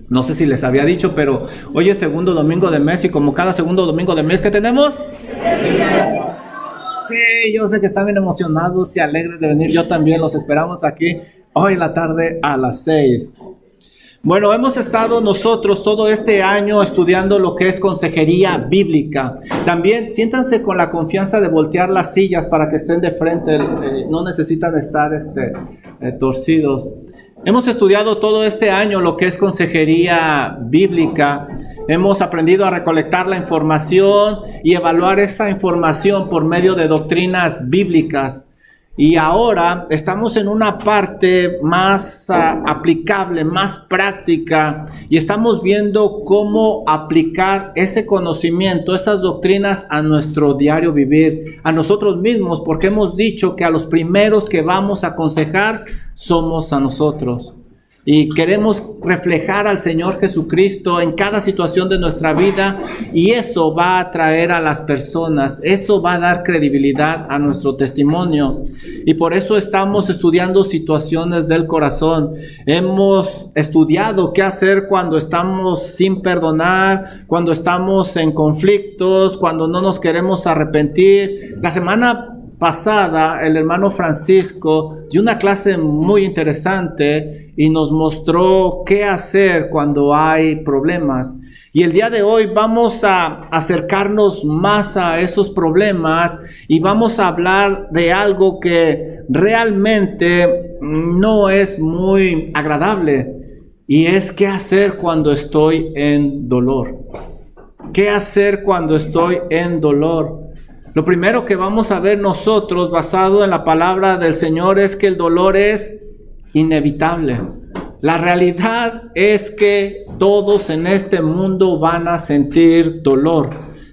No sé si les había dicho, pero hoy es segundo domingo de mes y como cada segundo domingo de mes, ¿qué tenemos? Sí, yo sé que están bien emocionados y alegres de venir. Yo también los esperamos aquí hoy en la tarde a las 6. Bueno, hemos estado nosotros todo este año estudiando lo que es consejería bíblica. También siéntanse con la confianza de voltear las sillas para que estén de frente. No necesitan estar torcidos. Hemos estudiado todo este año lo que es consejería bíblica. Hemos aprendido a recolectar la información y evaluar esa información por medio de doctrinas bíblicas. Y ahora estamos en una parte más aplicable, más práctica, y estamos viendo cómo aplicar ese conocimiento, esas doctrinas a nuestro diario vivir, a nosotros mismos, porque hemos dicho que a los primeros que vamos a aconsejar somos a nosotros. Y queremos reflejar al Señor Jesucristo en cada situación de nuestra vida, y eso va a atraer a las personas, eso va a dar credibilidad a nuestro testimonio. Y por eso estamos estudiando situaciones del corazón. Hemos estudiado qué hacer cuando estamos sin perdonar, cuando estamos en conflictos, cuando no nos queremos arrepentir. La semana pasada el hermano Francisco dio una clase muy interesante y nos mostró qué hacer cuando hay problemas. Y el día de hoy vamos a acercarnos más a esos problemas y vamos a hablar de algo que realmente no es muy agradable, y es qué hacer cuando estoy en dolor. ¿Qué hacer cuando estoy en dolor? Lo primero que vamos a ver nosotros, basado en la palabra del Señor, es que el dolor es inevitable. La realidad es que todos en este mundo van a sentir dolor.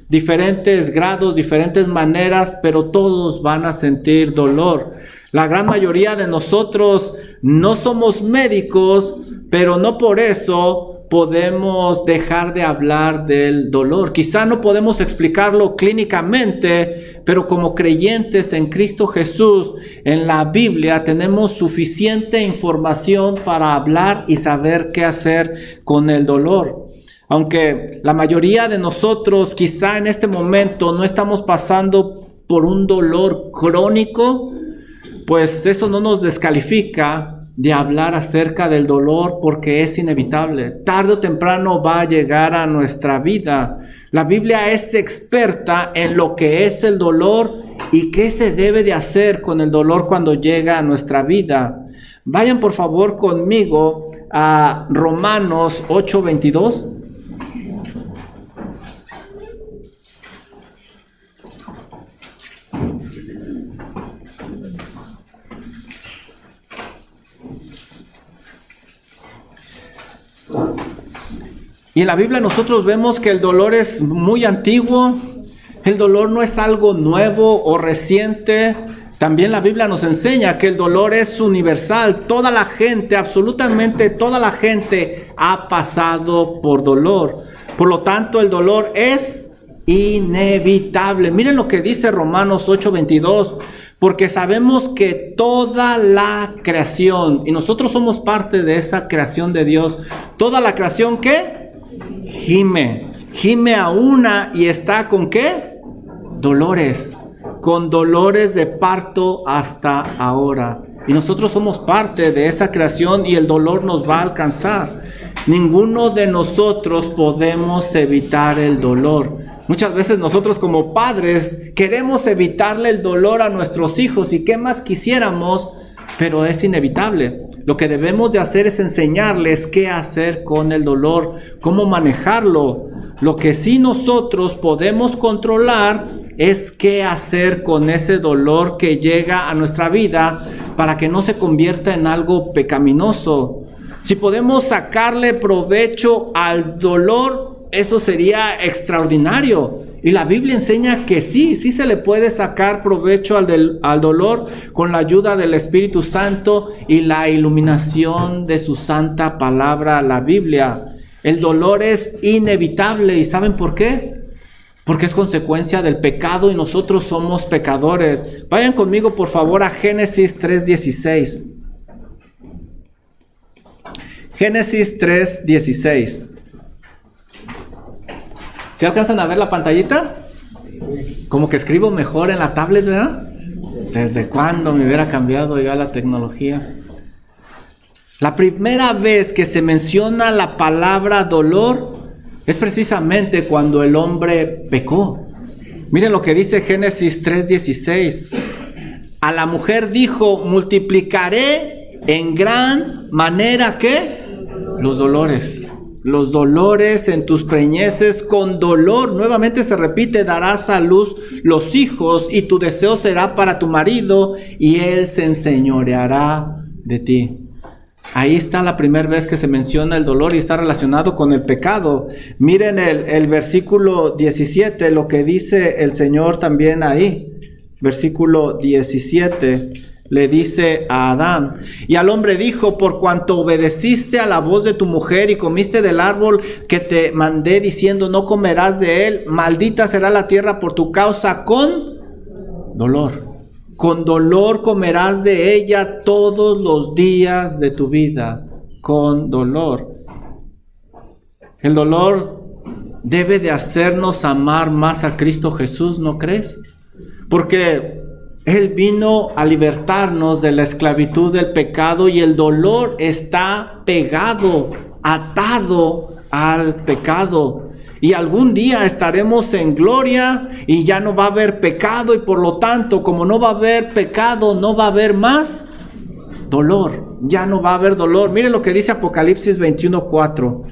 Diferentes grados, diferentes maneras, pero todos van a sentir dolor. La gran mayoría de nosotros no somos médicos, pero no por eso podemos dejar de hablar del dolor. Quizá no podemos explicarlo clínicamente, pero como creyentes en Cristo Jesús, en la Biblia, tenemos suficiente información para hablar y saber qué hacer con el dolor. Aunque la mayoría de nosotros quizá en este momento no estamos pasando por un dolor crónico, pues eso no nos descalifica de hablar acerca del dolor, porque es inevitable. Tarde o temprano va a llegar a nuestra vida. La Biblia es experta en lo que es el dolor y qué se debe de hacer con el dolor cuando llega a nuestra vida. Vayan por favor conmigo a Romanos 8:22. Y en la Biblia nosotros vemos que el dolor es muy antiguo. El dolor no es algo nuevo o reciente. También la Biblia nos enseña que el dolor es universal. Toda la gente, absolutamente toda la gente ha pasado por dolor. Por lo tanto, el dolor es inevitable. Miren lo que dice Romanos 8:22. Porque sabemos que toda la creación, y nosotros somos parte de esa creación de Dios, toda la creación, ¿qué? Gime a una y está ¿con qué? Dolores, con dolores de parto hasta ahora. Y nosotros somos parte de esa creación y el dolor nos va a alcanzar. Ninguno de nosotros podemos evitar el dolor. Muchas veces nosotros como padres queremos evitarle el dolor a nuestros hijos, y qué más quisiéramos, pero es inevitable. Lo que debemos de hacer es enseñarles qué hacer con el dolor, cómo manejarlo. Lo que sí nosotros podemos controlar es qué hacer con ese dolor que llega a nuestra vida para que no se convierta en algo pecaminoso. Si podemos sacarle provecho al dolor, eso sería extraordinario. Y la Biblia enseña que sí se le puede sacar provecho al dolor con la ayuda del Espíritu Santo y la iluminación de su santa palabra, la Biblia. El dolor es inevitable. ¿Y saben por qué? Porque es consecuencia del pecado y nosotros somos pecadores. Vayan conmigo por favor a Génesis 3:16. Génesis 3:16. ¿Sí alcanzan a ver la pantallita? Como que escribo mejor en la tablet, ¿verdad? ¿Desde cuándo me hubiera cambiado ya la tecnología? La primera vez que se menciona la palabra dolor es precisamente cuando el hombre pecó. Miren lo que dice Génesis 3:16. A la mujer dijo, multiplicaré en gran manera, ¿qué? Los dolores. Los dolores en tus preñeces, con dolor, nuevamente se repite, darás a luz los hijos y tu deseo será para tu marido y él se enseñoreará de ti. Ahí está la primera vez que se menciona el dolor y está relacionado con el pecado. Miren el versículo 17, lo que dice el Señor también ahí. Versículo 17, le dice a Adán, y al hombre dijo, por cuanto obedeciste a la voz de tu mujer y comiste del árbol que te mandé diciendo, no comerás de él, maldita será la tierra por tu causa con dolor. Con dolor comerás de ella todos los días de tu vida, con dolor. El dolor debe de hacernos amar más a Cristo Jesús, ¿no crees? Porque Él vino a libertarnos de la esclavitud del pecado y el dolor está pegado, atado al pecado. Y algún día estaremos en gloria y ya no va a haber pecado y por lo tanto, como no va a haber pecado, no va a haber más dolor. Ya no va a haber dolor. Miren lo que dice Apocalipsis 21:4.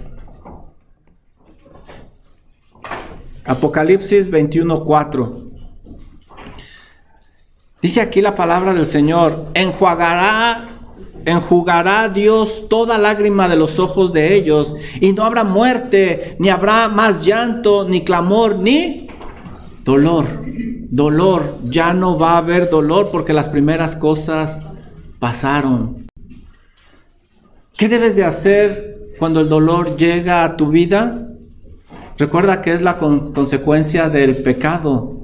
Apocalipsis 21:4. Dice aquí la palabra del Señor, enjugará Dios toda lágrima de los ojos de ellos, y no habrá muerte, ni habrá más llanto, ni clamor, ni dolor. Dolor, ya no va a haber dolor porque las primeras cosas pasaron. ¿Qué debes de hacer cuando el dolor llega a tu vida? Recuerda que es la consecuencia del pecado.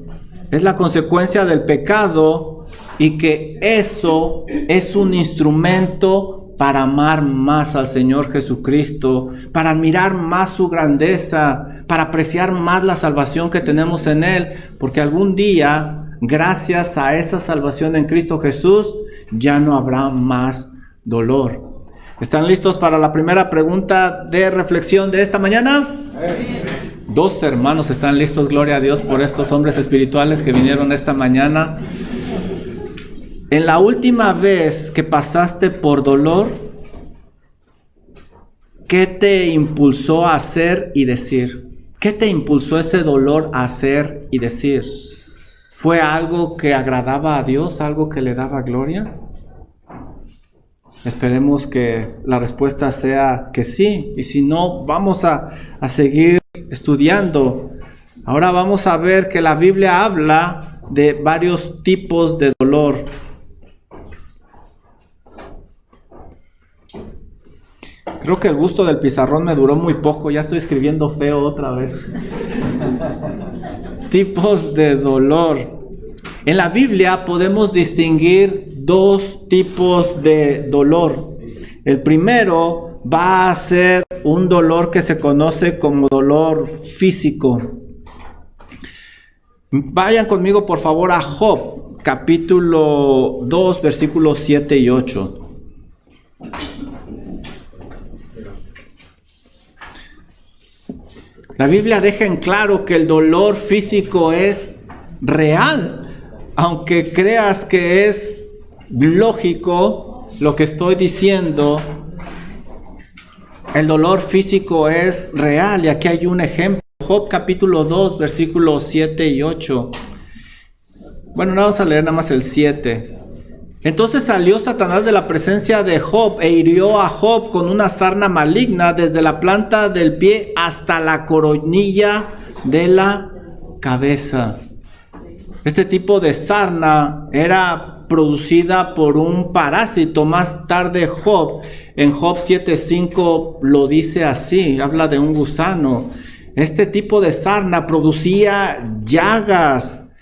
Es la consecuencia del pecado y que eso es un instrumento para amar más al Señor Jesucristo, para admirar más su grandeza, para apreciar más la salvación que tenemos en Él, porque algún día, gracias a esa salvación en Cristo Jesús, ya no habrá más dolor. ¿Están listos para la primera pregunta de reflexión de esta mañana? Dos hermanos están listos, gloria a Dios por estos hombres espirituales que vinieron esta mañana. En la última vez que pasaste por dolor, ¿qué te impulsó a hacer y decir? ¿Qué te impulsó ese dolor a hacer y decir? ¿Fue algo que agradaba a Dios, algo que le daba gloria? Esperemos que la respuesta sea que sí, y si no, vamos a seguir estudiando. Ahora vamos a ver que la Biblia habla de varios tipos de dolor. Creo que el gusto del pizarrón me duró muy poco, ya estoy escribiendo feo otra vez. Tipos de dolor. En la Biblia podemos distinguir dos tipos de dolor. El primero va a ser un dolor que se conoce como dolor físico. Vayan conmigo por favor a Job, capítulo 2, versículos 7 y 8. La Biblia deja en claro que el dolor físico es real, aunque creas que es lógico lo que estoy diciendo. El dolor físico es real y aquí hay un ejemplo. Job capítulo 2, versículos 7 y 8. Bueno, vamos a leer nada más el 7. Entonces salió Satanás de la presencia de Job e hirió a Job con una sarna maligna desde la planta del pie hasta la coronilla de la cabeza. Este tipo de sarna era producida por un parásito. Más tarde Job, en Job 7:5 lo dice así, habla de un gusano. Este tipo de sarna producía llagas,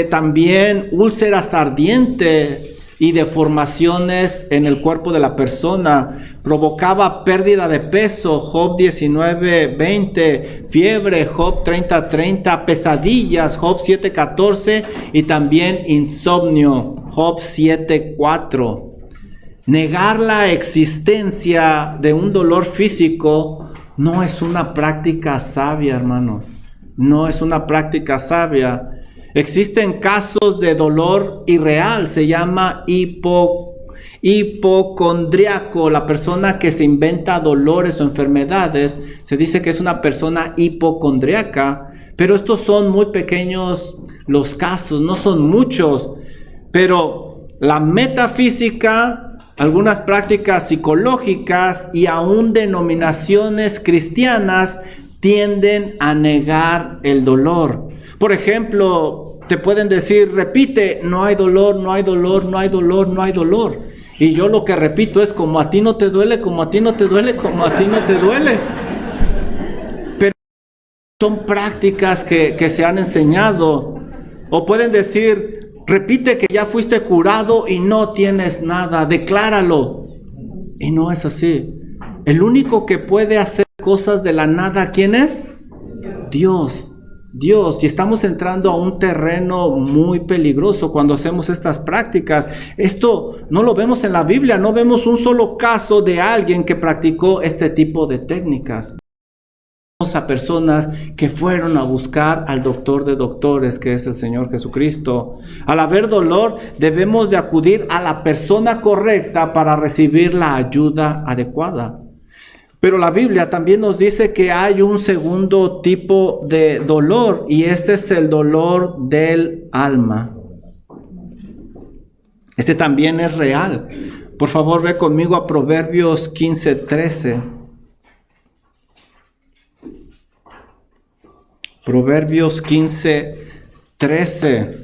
también úlceras ardientes y deformaciones en el cuerpo de la persona. Provocaba pérdida de peso, Job 19:20, fiebre, Job 30:30, pesadillas, Job 7:14 y también insomnio, Job 7:4. Negar la existencia de un dolor físico no es una práctica sabia, hermanos. No es una práctica sabia. Existen casos de dolor irreal, se llama hipocondriaco. La persona que se inventa dolores o enfermedades, se dice que es una persona hipocondriaca, pero estos son muy pequeños los casos, no son muchos. Pero la metafísica, algunas prácticas psicológicas y aún denominaciones cristianas tienden a negar el dolor. Por ejemplo, te pueden decir, repite, no hay dolor, no hay dolor, no hay dolor, no hay dolor. Y yo lo que repito es, como a ti no te duele, como a ti no te duele, como a ti no te duele. Pero son prácticas que se han enseñado. O pueden decir, repite que ya fuiste curado y no tienes nada, decláralo. Y no es así. El único que puede hacer cosas de la nada, ¿quién es? Dios. Dios. Y estamos entrando a un terreno muy peligroso cuando hacemos estas prácticas. Esto no lo vemos en la Biblia, no vemos un solo caso de alguien que practicó este tipo de técnicas. A personas que fueron a buscar al doctor de doctores, que es el Señor Jesucristo. Al haber dolor, debemos de acudir a la persona correcta para recibir la ayuda adecuada. Pero la Biblia también nos dice que hay un segundo tipo de dolor, y este es el dolor del alma. Este también es real. Por favor, ve conmigo a Proverbios 15:13. Proverbios 15:13.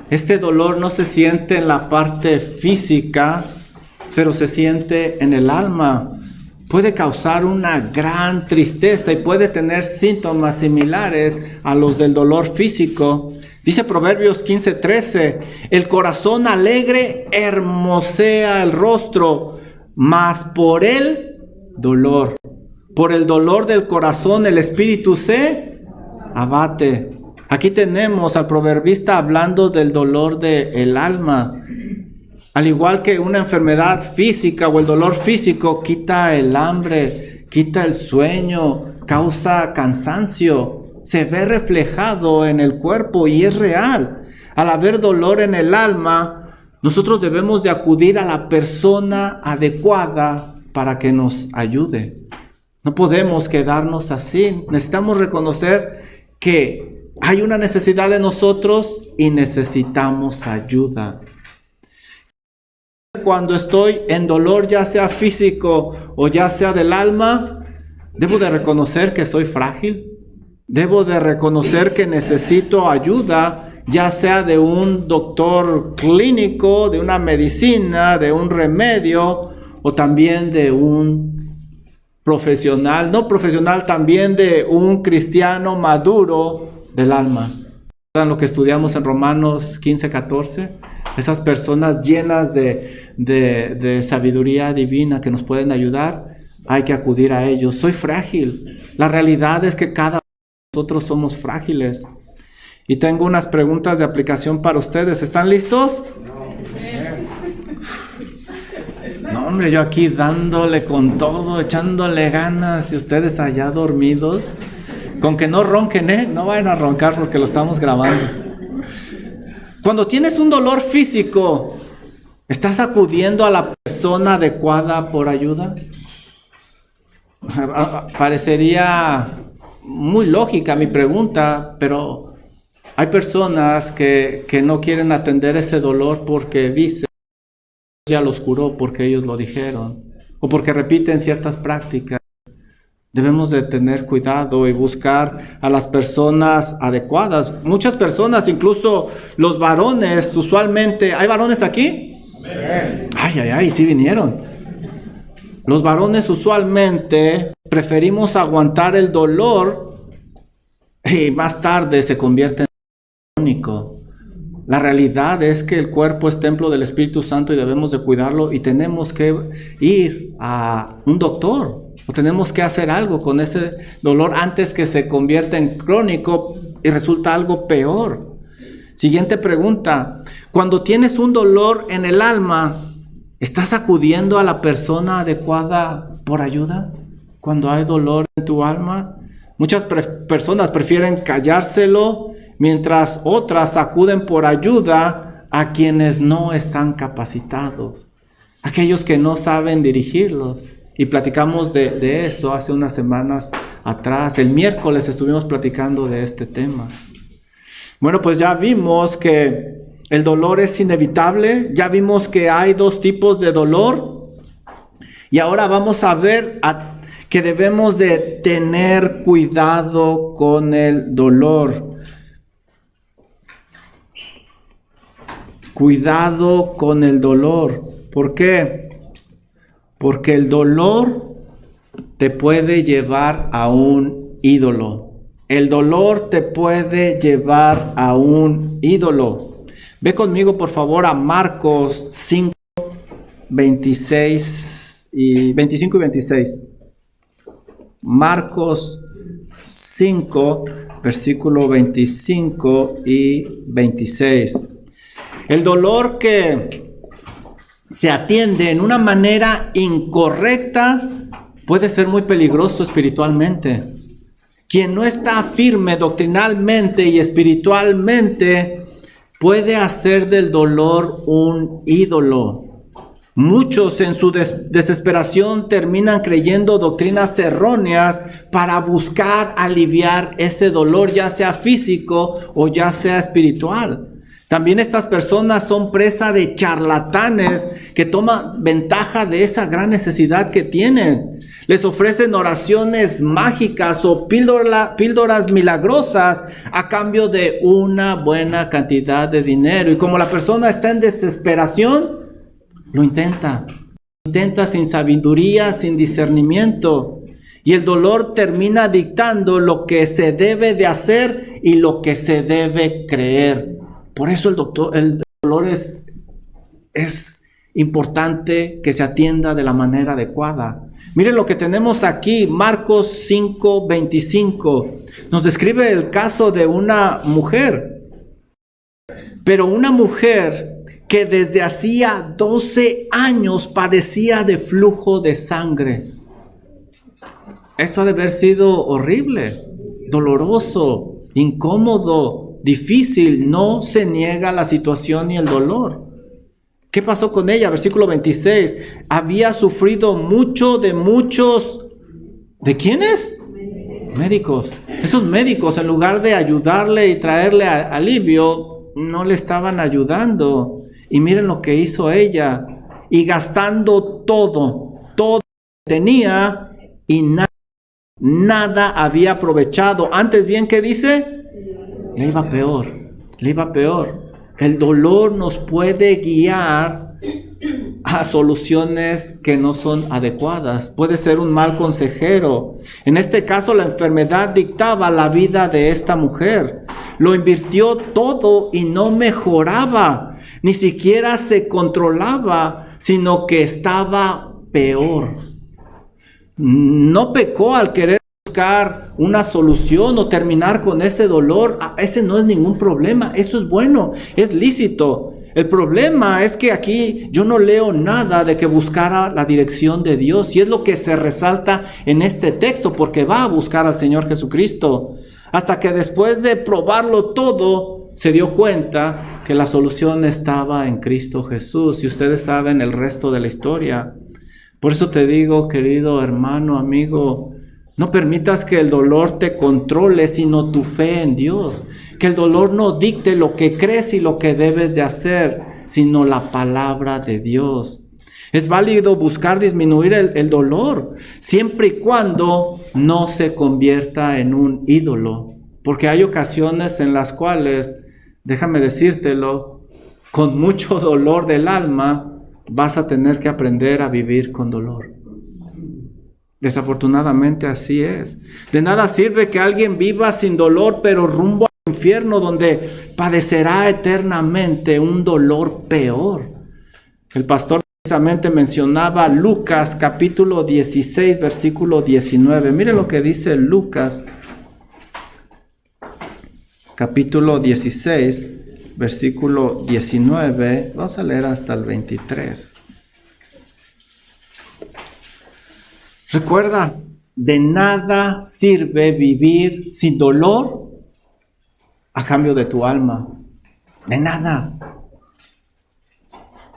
Este dolor no se siente en la parte física, pero se siente en el alma. Puede causar una gran tristeza y puede tener síntomas similares a los del dolor físico. Dice Proverbios 15:13, el corazón alegre hermosea el rostro, mas por el dolor del corazón el espíritu se abate. Aquí tenemos al proverbista hablando del dolor del alma. Al igual que una enfermedad física o el dolor físico quita el hambre, quita el sueño, causa cansancio, se ve reflejado en el cuerpo y es real. Al haber dolor en el alma, nosotros debemos de acudir a la persona adecuada para que nos ayude. No podemos quedarnos así. Necesitamos reconocer que hay una necesidad de nosotros y necesitamos ayuda. Cuando estoy en dolor, ya sea físico o ya sea del alma, debo de reconocer que soy frágil. Debo de reconocer que necesito ayuda, ya sea de un doctor clínico, de una medicina, de un remedio, o también de un profesional, no profesional, también de un cristiano maduro del alma. ¿Recuerdan lo que estudiamos en Romanos 15:14? Esas personas llenas de sabiduría divina que nos pueden ayudar, hay que acudir a ellos. Soy frágil. La realidad es que cada uno de nosotros somos frágiles. Y tengo unas preguntas de aplicación para ustedes. ¿Están listos? No, hombre, yo aquí dándole con todo, echándole ganas, y ustedes allá dormidos. Con que no ronquen, no vayan a roncar porque lo estamos grabando. Cuando tienes un dolor físico, ¿estás acudiendo a la persona adecuada por ayuda? Parecería muy lógica mi pregunta, pero hay personas que no quieren atender ese dolor porque dicen, ya los curó porque ellos lo dijeron, o porque repiten ciertas prácticas. Debemos de tener cuidado y buscar a las personas adecuadas. Muchas personas, incluso los varones, usualmente, ¿hay varones aquí? Ay, sí vinieron. Los varones usualmente preferimos aguantar el dolor y más tarde se convierte en crónico. La realidad es que el cuerpo es templo del Espíritu Santo y debemos de cuidarlo y tenemos que ir a un doctor o tenemos que hacer algo con ese dolor antes que se convierta en crónico y resulta algo peor. Siguiente pregunta. Cuando tienes un dolor en el alma, ¿estás acudiendo a la persona adecuada por ayuda? Cuando hay dolor en tu alma, muchas personas prefieren callárselo, mientras otras acuden por ayuda a quienes no están capacitados, aquellos que no saben dirigirlos. Y platicamos de eso hace unas semanas atrás. El miércoles estuvimos platicando de este tema. Bueno, pues ya vimos que el dolor es inevitable. Ya vimos que hay dos tipos de dolor. Y ahora vamos a ver que debemos de tener cuidado con el dolor. Cuidado con el dolor. ¿Por qué? Porque el dolor te puede llevar a un ídolo. El dolor te puede llevar a un ídolo. Ve conmigo, por favor, a Marcos 5, 25 y 26. Marcos 5, versículo 25 y 26. El dolor que se atiende en una manera incorrecta puede ser muy peligroso espiritualmente. Quien no está firme doctrinalmente y espiritualmente puede hacer del dolor un ídolo. Muchos en su desesperación terminan creyendo doctrinas erróneas para buscar aliviar ese dolor, ya sea físico o ya sea espiritual. También estas personas son presa de charlatanes que toman ventaja de esa gran necesidad que tienen. Les ofrecen oraciones mágicas o píldoras milagrosas a cambio de una buena cantidad de dinero. Y como la persona está en desesperación, lo intenta sin sabiduría, sin discernimiento. Y el dolor termina dictando lo que se debe de hacer y lo que se debe creer. Por eso el dolor es importante que se atienda de la manera adecuada. Miren lo que tenemos aquí, Marcos 5, 25. Nos describe el caso de una mujer. Pero una mujer que desde hacía 12 años padecía de flujo de sangre. Esto ha de haber sido horrible, doloroso, incómodo, difícil. No se niega la situación y el dolor. ¿Qué pasó con ella? Versículo 26. Había sufrido mucho de muchos... ¿De quiénes? Médicos. Esos médicos, en lugar de ayudarle y traerle alivio, no le estaban ayudando. Y miren lo que hizo ella. Y gastando todo lo que tenía, y nada había aprovechado. Antes bien, ¿qué dice? Le iba peor. El dolor nos puede guiar a soluciones que no son adecuadas. Puede ser un mal consejero. En este caso, la enfermedad dictaba la vida de esta mujer. Lo invirtió todo y no mejoraba. Ni siquiera se controlaba, sino que estaba peor. No pecó al querer buscar una solución o terminar con ese dolor. Ese no es ningún problema, eso es bueno, es lícito. El problema es que aquí yo no leo nada de que buscara la dirección de Dios, y es lo que se resalta en este texto, porque va a buscar al Señor Jesucristo, hasta que después de probarlo todo, se dio cuenta que la solución estaba en Cristo Jesús, y ustedes saben el resto de la historia. Por eso te digo, querido hermano, amigo, no permitas que el dolor te controle, sino tu fe en Dios. Que el dolor no dicte lo que crees y lo que debes de hacer, sino la palabra de Dios. Es válido buscar disminuir el dolor, siempre y cuando no se convierta en un ídolo. Porque hay ocasiones en las cuales, déjame decírtelo, con mucho dolor del alma, vas a tener que aprender a vivir con dolor. Desafortunadamente así es. De nada sirve que alguien viva sin dolor, pero rumbo al infierno donde padecerá eternamente un dolor peor. El pastor precisamente mencionaba Lucas capítulo 16, versículo 19. Mire lo que dice Lucas capítulo 16, versículo 19. Vamos a leer hasta el 23. Recuerda, de nada sirve vivir sin dolor a cambio de tu alma. De nada.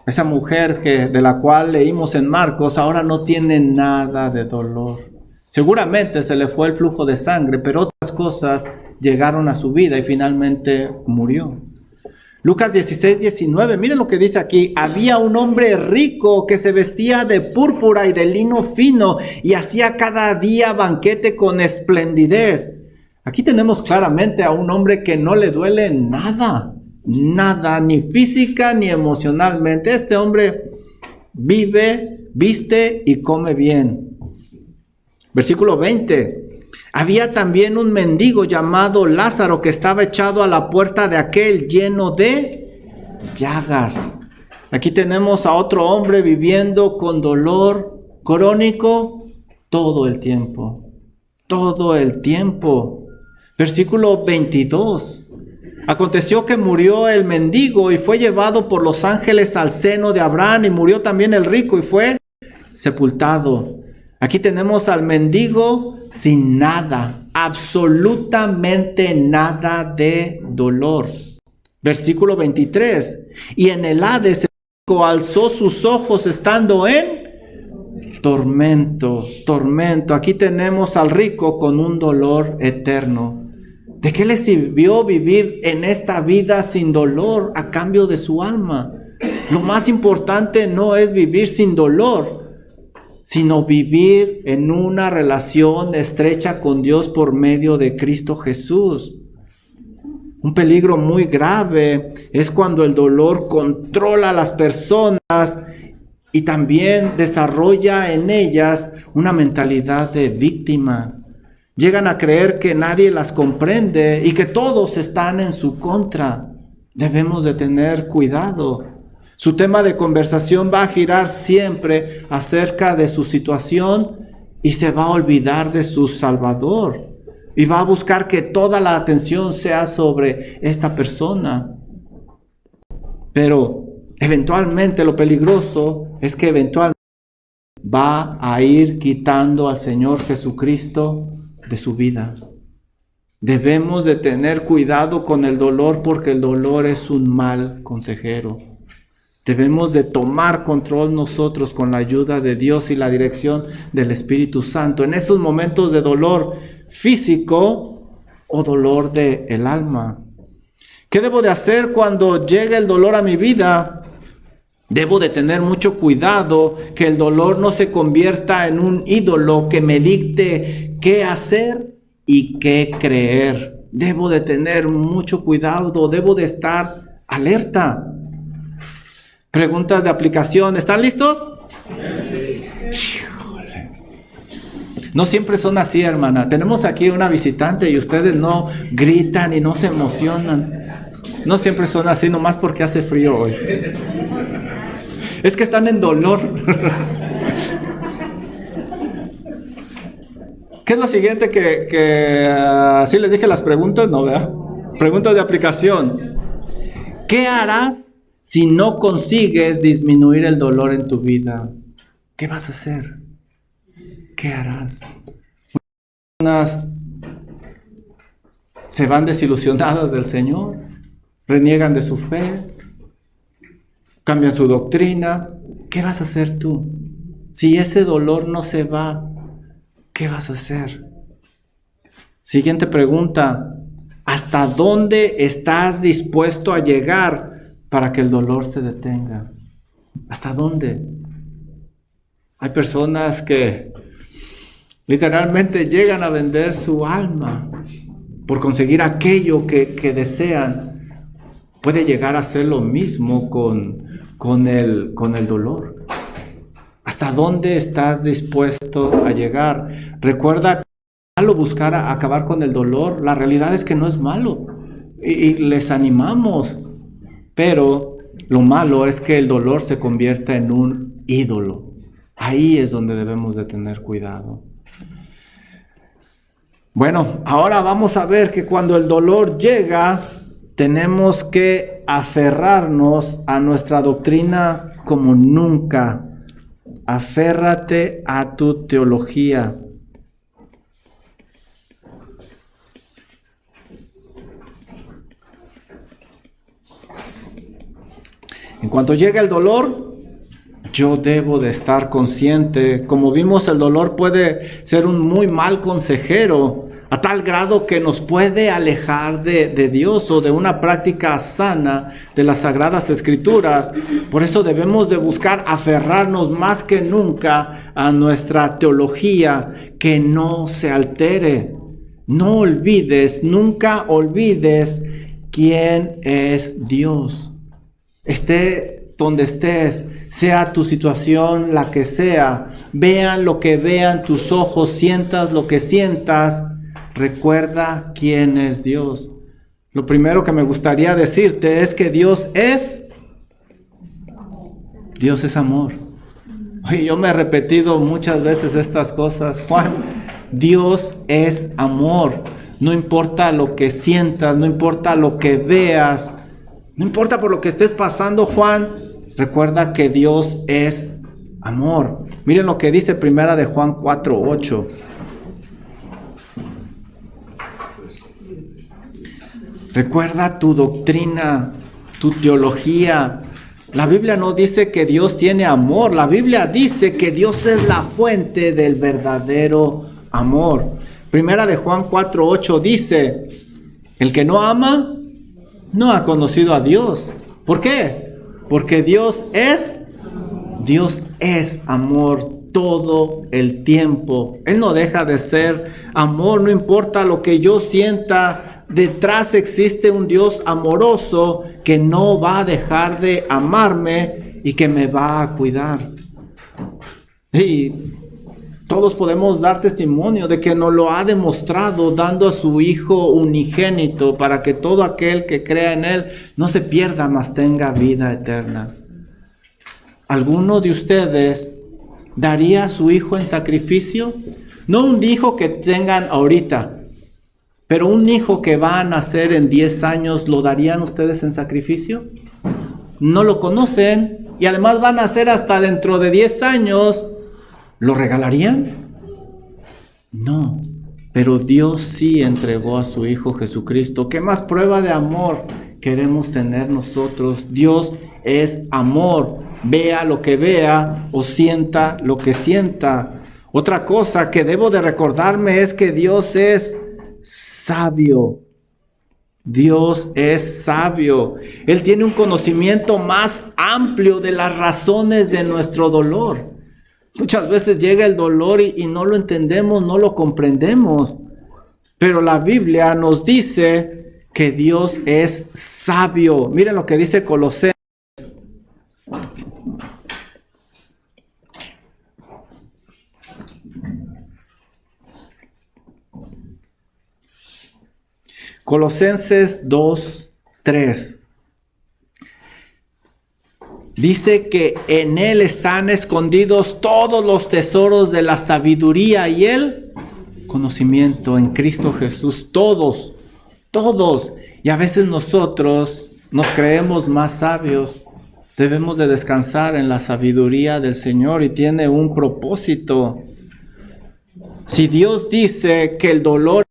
Esa mujer de la cual leímos en Marcos ahora no tiene nada de dolor. Seguramente se le fue el flujo de sangre, pero otras cosas llegaron a su vida y finalmente murió. Lucas 16, 19, miren lo que dice aquí. Había un hombre rico que se vestía de púrpura y de lino fino y hacía cada día banquete con esplendidez. Aquí tenemos claramente a un hombre que no le duele nada, ni física ni emocionalmente. Este hombre vive, viste y come bien. Versículo 20. Había también un mendigo llamado Lázaro que estaba echado a la puerta de aquel lleno de llagas. Aquí tenemos a otro hombre viviendo con dolor crónico todo el tiempo. Todo el tiempo. Versículo 22. Aconteció que murió el mendigo y fue llevado por los ángeles al seno de Abraham, y murió también el rico y fue sepultado. Aquí tenemos al mendigo sin nada, absolutamente nada de dolor. Versículo 23. Y en el Hades el rico alzó sus ojos estando en tormento. Aquí tenemos al rico con un dolor eterno. ¿De qué le sirvió vivir en esta vida sin dolor a cambio de su alma? Lo más importante no es vivir sin dolor, sino vivir en una relación estrecha con Dios por medio de Cristo Jesús. Un peligro muy grave es cuando el dolor controla a las personas y también desarrolla en ellas una mentalidad de víctima. Llegan a creer que nadie las comprende y que todos están en su contra. Debemos de tener cuidado. Su tema de conversación va a girar siempre acerca de su situación y se va a olvidar de su Salvador. Y va a buscar que toda la atención sea sobre esta persona. Pero eventualmente lo peligroso es que eventualmente va a ir quitando al Señor Jesucristo de su vida. Debemos de tener cuidado con el dolor porque el dolor es un mal consejero. Debemos de tomar control nosotros con la ayuda de Dios y la dirección del Espíritu Santo en esos momentos de dolor físico o dolor del alma. ¿Qué debo de hacer cuando llegue el dolor a mi vida? Debo de tener mucho cuidado que el dolor no se convierta en un ídolo que me dicte qué hacer y qué creer. Debo de tener mucho cuidado, debo de estar alerta. Preguntas de aplicación, ¿están listos? Híjole. No siempre son así, hermana. Tenemos aquí una visitante y ustedes no gritan y no se emocionan. No siempre son así, nomás porque hace frío hoy. Es que están en dolor. ¿Qué es lo siguiente así les dije las preguntas? No, ¿verdad? Preguntas de aplicación. ¿Qué harás si no consigues disminuir el dolor en tu vida? ¿Qué vas a hacer? ¿Qué harás? Muchas personas se van desilusionadas del Señor, reniegan de su fe, cambian su doctrina. ¿Qué vas a hacer tú? Si ese dolor no se va, ¿qué vas a hacer? Siguiente pregunta. ¿Hasta dónde estás dispuesto a llegar para que el dolor se detenga? ¿Hasta dónde? Hay personas que literalmente llegan a vender su alma por conseguir aquello que desean. Puede llegar a ser lo mismo con el dolor. ¿Hasta dónde estás dispuesto a llegar? Recuerda que es malo buscar acabar con el dolor. La realidad es que no es malo. y les animamos. Pero lo malo es que el dolor se convierta en un ídolo. Ahí es donde debemos de tener cuidado. Bueno, ahora vamos a ver que cuando el dolor llega, tenemos que aferrarnos a nuestra doctrina como nunca. Aférrate a tu teología. En cuanto llega el dolor, yo debo de estar consciente. Como vimos, el dolor puede ser un muy mal consejero, a tal grado que nos puede alejar de Dios o de una práctica sana de las Sagradas Escrituras. Por eso debemos de buscar aferrarnos más que nunca a nuestra teología, que no se altere. No olvides, nunca olvides quién es Dios. Esté donde estés, sea tu situación la que sea, vean lo que vean tus ojos, sientas lo que sientas, recuerda quién es Dios. Lo primero que me gustaría decirte es que Dios es amor. Oye, yo me he repetido muchas veces estas cosas, Juan. Dios es amor. No importa lo que sientas, no importa lo que veas, no importa por lo que estés pasando, Juan, recuerda que Dios es amor. Miren lo que dice primera de Juan 4:8. Recuerda tu doctrina, tu teología. La Biblia no dice que Dios tiene amor. La Biblia dice que Dios es la fuente del verdadero amor. Primera de Juan 4:8 dice: el que no ama, no ha conocido a Dios. ¿Por qué? Porque Dios es amor todo el tiempo. Él no deja de ser amor, no importa lo que yo sienta. Detrás existe un Dios amoroso que no va a dejar de amarme y que me va a cuidar. Y todos podemos dar testimonio de que nos lo ha demostrado dando a su Hijo unigénito para que todo aquel que crea en Él no se pierda, mas tenga vida eterna. ¿Alguno de ustedes daría a su hijo en sacrificio? No un hijo que tengan ahorita, pero un hijo que va a nacer en 10 años, ¿lo darían ustedes en sacrificio? No lo conocen y además van a nacer hasta dentro de 10 años. ¿Lo regalarían? No, pero Dios sí entregó a su Hijo Jesucristo. ¿Qué más prueba de amor queremos tener nosotros? Dios es amor. Vea lo que vea o sienta lo que sienta. Otra cosa que debo de recordarme es que Dios es sabio. Dios es sabio. Él tiene un conocimiento más amplio de las razones de nuestro dolor. Muchas veces llega el dolor y no lo entendemos, no lo comprendemos. Pero la Biblia nos dice que Dios es sabio. Miren lo que dice Colosenses. Colosenses 2:3. Dice que en Él están escondidos todos los tesoros de la sabiduría y el conocimiento en Cristo Jesús. Todos. Y a veces nosotros nos creemos más sabios. Debemos de descansar en la sabiduría del Señor y tiene un propósito. Si Dios dice que el dolor